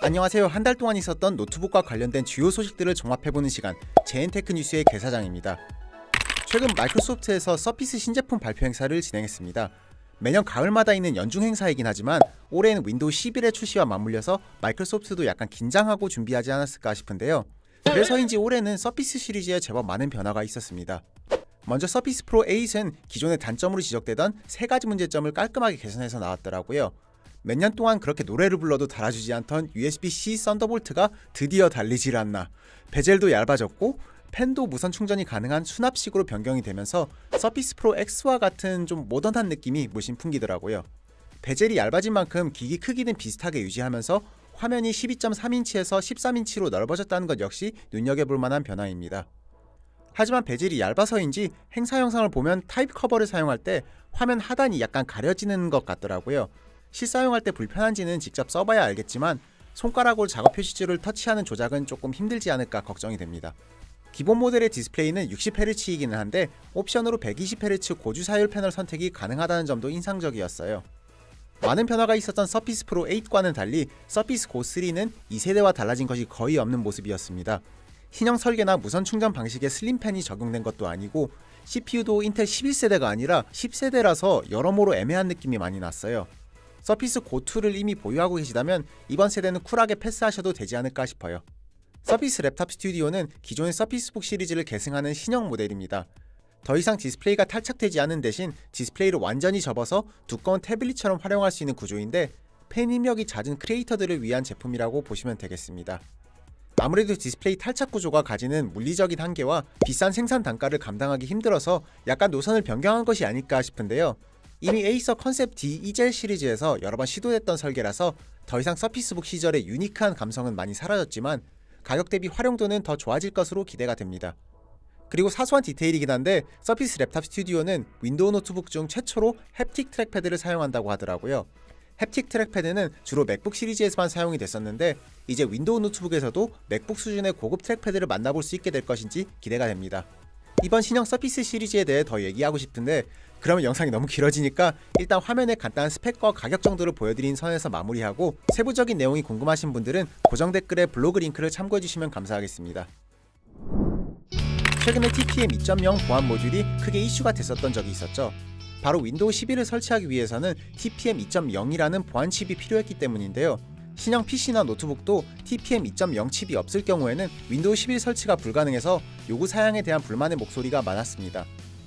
안녕하세요. 한 달 동안 있었던 노트북과 관련된 주요 소식들을 종합해보는 시간, 제엔테크 뉴스의 개사장입니다. 최근 마이크로소프트에서 서피스 신제품 발표 행사를 진행했습니다. 매년 가을마다 있는 연중 행사이긴 하지만 올해는 윈도우 11의 출시와 맞물려서 마이크로소프트도 약간 긴장하고 준비하지 않았을까 싶은데요. 그래서인지 올해는 서피스 시리즈에 제법 많은 변화가 있었습니다. 먼저 서피스 프로 8은 기존의 단점으로 지적되던 3가지 문제점을 깔끔하게 개선해서 나왔더라고요. 몇 년 동안 그렇게 노래를 불러도 달아주지 않던 USB-C 썬더볼트가 드디어 달리질 않나, 베젤도 얇아졌고 펜도 무선 충전이 가능한 수납식으로 변경이 되면서 서피스 프로 X와 같은 좀 모던한 느낌이 물씬 풍기더라고요. 베젤이 얇아진 만큼 기기 크기는 비슷하게 유지하면서 화면이 12.3인치에서 13인치로 넓어졌다는 것 역시 눈여겨볼 만한 변화입니다. 하지만 베젤이 얇아서인지 행사 영상을 보면 타입 커버를 사용할 때 화면 하단이 약간 가려지는 것 같더라고요. 실사용할 때 불편한지는 직접 써봐야 알겠지만 손가락으로 작업 표시줄을 터치하는 조작은 조금 힘들지 않을까 걱정이 됩니다. 기본 모델의 디스플레이는 60Hz이기는 한데 옵션으로 120Hz 고주 사율 패널 선택이 가능하다는 점도 인상적이었어요. 많은 변화가 있었던 서피스 프로 8과는 달리 서피스 고 3는 2세대와 달라진 것이 거의 없는 모습이었습니다. 신형 설계나 무선 충전 방식의 슬림펜이 적용된 것도 아니고 CPU도 인텔 11세대가 아니라 10세대라서 여러모로 애매한 느낌이 많이 났어요. 서피스 고2를 이미 보유하고 계시다면 이번 세대는 쿨하게 패스하셔도 되지 않을까 싶어요. 서피스 랩탑 스튜디오는 기존의 서피스북 시리즈를 계승하는 신형 모델입니다. 더 이상 디스플레이가 탈착되지 않은 대신 디스플레이를 완전히 접어서 두꺼운 태블릿처럼 활용할 수 있는 구조인데 펜 입력이 잦은 크리에이터들을 위한 제품이라고 보시면 되겠습니다. 아무래도 디스플레이 탈착 구조가 가지는 물리적인 한계와 비싼 생산 단가를 감당하기 힘들어서 약간 노선을 변경한 것이 아닐까 싶은데요. 이미 에이서 컨셉 D 이젤 시리즈에서 여러 번 시도됐던 설계라서 더 이상 서피스북 시절의 유니크한 감성은 많이 사라졌지만 가격 대비 활용도는 더 좋아질 것으로 기대가 됩니다. 그리고 사소한 디테일이긴 한데 서피스 랩탑 스튜디오는 윈도우 노트북 중 최초로 햅틱 트랙패드를 사용한다고 하더라고요. 햅틱 트랙패드는 주로 맥북 시리즈에서만 사용이 됐었는데 이제 윈도우 노트북에서도 맥북 수준의 고급 트랙패드를 만나볼 수 있게 될 것인지 기대가 됩니다. 이번 신형 서피스 시리즈에 대해 더 얘기하고 싶은데 그러면 영상이 너무 길어지니까 일단 화면의 간단한 스펙과 가격 정도를 보여드린 선에서 마무리하고 세부적인 내용이 궁금하신 분들은 고정 댓글에 블로그 링크를 참고해주시면 감사하겠습니다. 최근에 TPM 2.0 보안 모듈이 크게 이슈가 됐었던 적이 있었죠. 바로 윈도우 11을 설치하기 위해서는 TPM 2.0이라는 보안 칩이 필요했기 때문인데요. 신형 PC나 노트북도 TPM 2.0 칩이 없을 경우에는 윈도우 11 설치가 불가능해서 요구 사양에 대한 불만의 목소리가 많았습니다.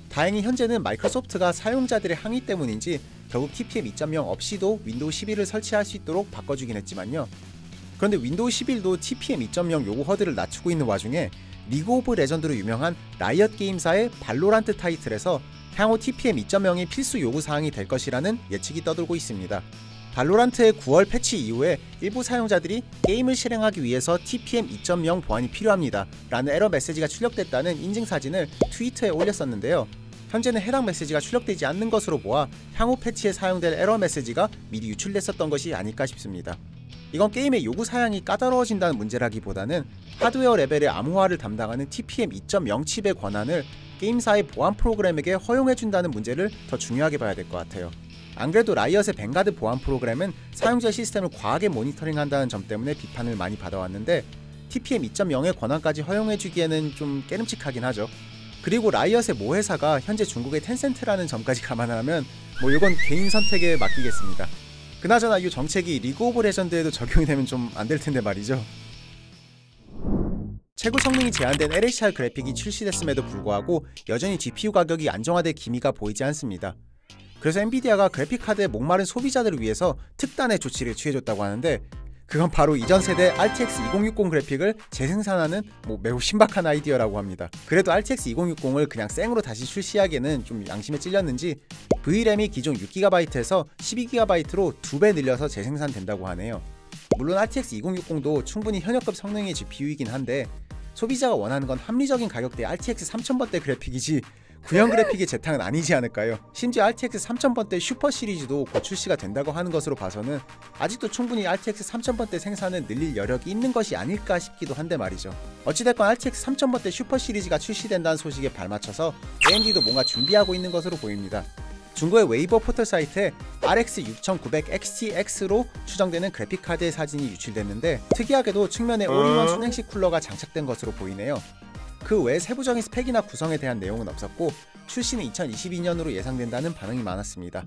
다행히 현재는 마이크로소프트가 사용자들의 항의 때문인지 결국 TPM 2.0 없이도 윈도우 11을 설치할 수 있도록 바꿔주긴 했지만요. 그런데 윈도우 11도 TPM 2.0 요구 허들을 낮추고 있는 와중에 리그 오브 레전드로 유명한 라이엇 게임사의 발로란트 타이틀에서 향후 TPM 2.0이 필수 요구사항이 될 것이라는 예측이 떠돌고 있습니다. 발로란트의 9월 패치 이후에 일부 사용자들이 게임을 실행하기 위해서 TPM 2.0 보안이 필요합니다 라는 에러 메시지가 출력됐다는 인증사진을 트위터에 올렸었는데요. 현재는 해당 메시지가 출력되지 않는 것으로 보아 향후 패치에 사용될 에러 메시지가 미리 유출됐었던 것이 아닐까 싶습니다. 이건 게임의 요구사양이 까다로워진다는 문제라기보다는 하드웨어 레벨의 암호화를 담당하는 TPM 2.0 칩의 권한을 게임사의 보안 프로그램에게 허용해준다는 문제를 더 중요하게 봐야 될 것 같아요. 안 그래도 라이엇의 뱅가드 보안 프로그램은 사용자 시스템을 과하게 모니터링한다는 점 때문에 비판을 많이 받아왔는데 TPM 2.0의 권한까지 허용해주기에는 좀 깨름칙하긴 하죠. 그리고 라이엇의 모 회사가 현재 중국의 텐센트라는 점까지 감안하면 이건 개인 선택에 맡기겠습니다. 그나저나 이 정책이 리그 오브 레전드에도 적용이 되면 좀 안 될 텐데 말이죠. 최고 성능이 제한된 LHR 그래픽이 출시됐음에도 불구하고 여전히 GPU 가격이 안정화될 기미가 보이지 않습니다. 그래서 엔비디아가 그래픽카드의 목마른 소비자들을 위해서 특단의 조치를 취해줬다고 하는데 그건 바로 이전 세대 RTX 2060 그래픽을 재생산하는 매우 신박한 아이디어라고 합니다. 그래도 RTX 2060을 그냥 생으로 다시 출시하기에는 좀 양심에 찔렸는지 VRAM이 기존 6GB에서 12GB로 2배 늘려서 재생산된다고 하네요. 물론 RTX 2060도 충분히 현역급 성능의 GPU이긴 한데 소비자가 원하는 건 합리적인 가격대의 RTX 3000번대 그래픽이지 구형 그래픽의 재탕은 아니지 않을까요? 심지어 RTX 3000번대 슈퍼 시리즈도 곧 출시가 된다고 하는 것으로 봐서는 아직도 충분히 RTX 3000번대 생산을 늘릴 여력이 있는 것이 아닐까 싶기도 한데 말이죠. 어찌됐건 RTX 3000번대 슈퍼 시리즈가 출시된다는 소식에 발맞춰서 AMD도 뭔가 준비하고 있는 것으로 보입니다. 중국의 웨이버 포털 사이트에 RX 6900XTX로 추정되는 그래픽카드의 사진이 유출됐는데 특이하게도 측면에 올인원 순행식 쿨러가 장착된 것으로 보이네요. 그 외 세부적인 스펙이나 구성에 대한 내용은 없었고 출시는 2022년으로 예상된다는 반응이 많았습니다.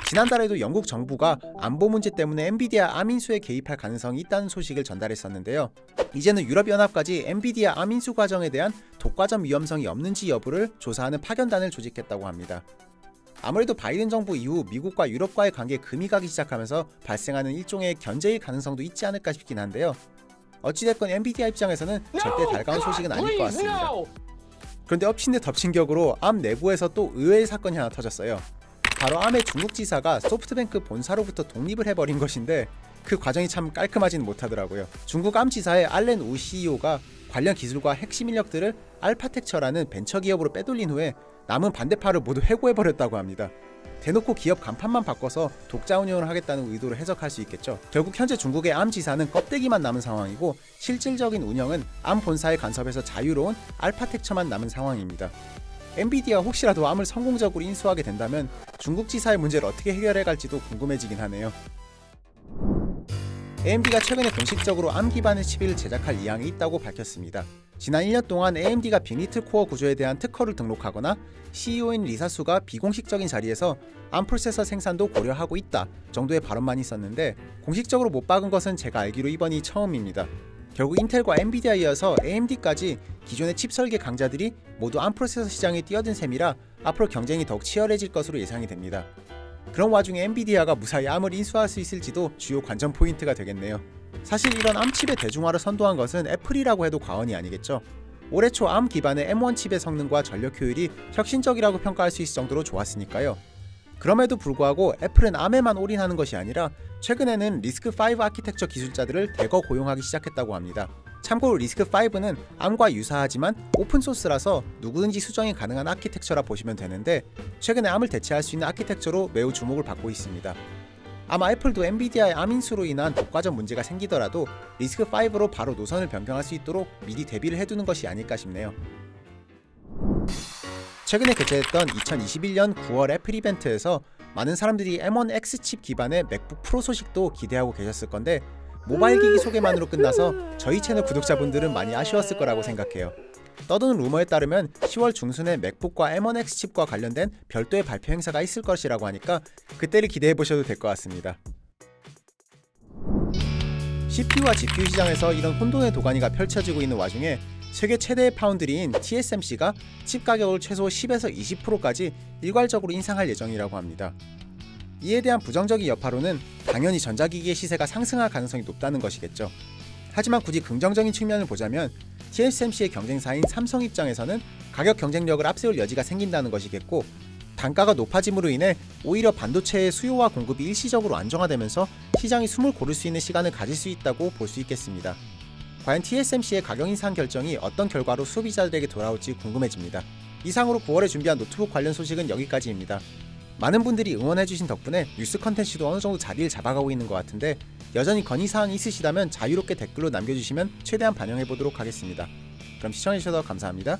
지난달에도 영국 정부가 안보 문제 때문에 엔비디아 암 인수에 개입할 가능성이 있다는 소식을 전달했었는데요. 이제는 유럽연합까지 엔비디아 암 인수 과정에 대한 독과점 위험성이 없는지 여부를 조사하는 파견단을 조직했다고 합니다. 아무래도 바이든 정부 이후 미국과 유럽과의 관계에 금이 가기 시작하면서 발생하는 일종의 견제일 가능성도 있지 않을까 싶긴 한데요. 어찌됐건 엔비디아 입장에서는 절대 달가운 소식은 아닐 것 같습니다. 그런데 엎친 데 덮친 격으로 암 내부에서 또 의외의 사건이 하나 터졌어요. 바로 암의 중국 지사가 소프트뱅크 본사로부터 독립을 해버린 것인데 그 과정이 참 깔끔하지는 못하더라고요. 중국 암 지사의 알렌 우 CEO가 관련 기술과 핵심 인력들을 알파텍처라는 벤처 기업으로 빼돌린 후에 남은 반대파를 모두 해고해버렸다고 합니다. 대놓고 기업 간판만 바꿔서 독자 운영을 하겠다는 의도로 해석할 수 있겠죠. 결국 현재 중국의 암 지사는 껍데기만 남은 상황이고 실질적인 운영은 암 본사의 간섭에서 자유로운 알파텍처만 남은 상황입니다. 엔비디아 혹시라도 암을 성공적으로 인수하게 된다면 중국 지사의 문제를 어떻게 해결해갈지도 궁금해지긴 하네요. AMD가 최근에 공식적으로 암 기반의 칩을 제작할 의향이 있다고 밝혔습니다. 지난 1년 동안 AMD가 빅리틀 코어 구조에 대한 특허를 등록하거나 CEO인 리사 수가 비공식적인 자리에서 암 프로세서 생산도 고려하고 있다 정도의 발언만 있었는데 공식적으로 못 박은 것은 제가 알기로 이번이 처음입니다. 결국 인텔과 엔비디아에 이어서 AMD까지 기존의 칩 설계 강자들이 모두 암 프로세서 시장에 뛰어든 셈이라 앞으로 경쟁이 더욱 치열해질 것으로 예상이 됩니다. 그런 와중에 엔비디아가 무사히 암을 인수할 수 있을지도 주요 관전 포인트가 되겠네요. 사실 이런 암칩의 대중화를 선도한 것은 애플이라고 해도 과언이 아니겠죠. 올해 초 암 기반의 M1 칩의 성능과 전력 효율이 혁신적이라고 평가할 수 있을 정도로 좋았으니까요. 그럼에도 불구하고 애플은 암에만 올인하는 것이 아니라 최근에는 리스크5 아키텍처 기술자들을 대거 고용하기 시작했다고 합니다. 참고로 리스크5는 암과 유사하지만 오픈소스라서 누구든지 수정이 가능한 아키텍처라 보시면 되는데 최근에 암을 대체할 수 있는 아키텍처로 매우 주목을 받고 있습니다. 아마 애플도 엔비디아의 암 인수로 인한 독과점 문제가 생기더라도 리스크5로 바로 노선을 변경할 수 있도록 미리 대비를 해두는 것이 아닐까 싶네요. 최근에 개최했던 2021년 9월 애플 이벤트에서 많은 사람들이 M1 X 칩 기반의 맥북 프로 소식도 기대하고 계셨을 건데 모바일 기기 소개만으로 끝나서 저희 채널 구독자분들은 많이 아쉬웠을 거라고 생각해요. 떠도는 루머에 따르면 10월 중순에 맥북과 M1 X 칩과 관련된 별도의 발표 행사가 있을 것이라고 하니까 그때를 기대해보셔도 될 것 같습니다. CPU와 GPU 시장에서 이런 혼돈의 도가니가 펼쳐지고 있는 와중에 세계 최대의 파운드리인 TSMC가 칩 가격을 최소 10에서 20%까지 일괄적으로 인상할 예정이라고 합니다. 이에 대한 부정적인 여파로는 당연히 전자기기의 시세가 상승할 가능성이 높다는 것이겠죠. 하지만 굳이 긍정적인 측면을 보자면 TSMC의 경쟁사인 삼성 입장에서는 가격 경쟁력을 앞세울 여지가 생긴다는 것이겠고 단가가 높아짐으로 인해 오히려 반도체의 수요와 공급이 일시적으로 안정화되면서 시장이 숨을 고를 수 있는 시간을 가질 수 있다고 볼 수 있겠습니다. 과연 TSMC의 가격 인상 결정이 어떤 결과로 소비자들에게 돌아올지 궁금해집니다. 이상으로 9월에 준비한 노트북 관련 소식은 여기까지입니다. 많은 분들이 응원해주신 덕분에 뉴스 컨텐츠도 어느정도 자리를 잡아가고 있는 것 같은데 여전히 건의사항이 있으시다면 자유롭게 댓글로 남겨주시면 최대한 반영해보도록 하겠습니다. 그럼 시청해주셔서 감사합니다.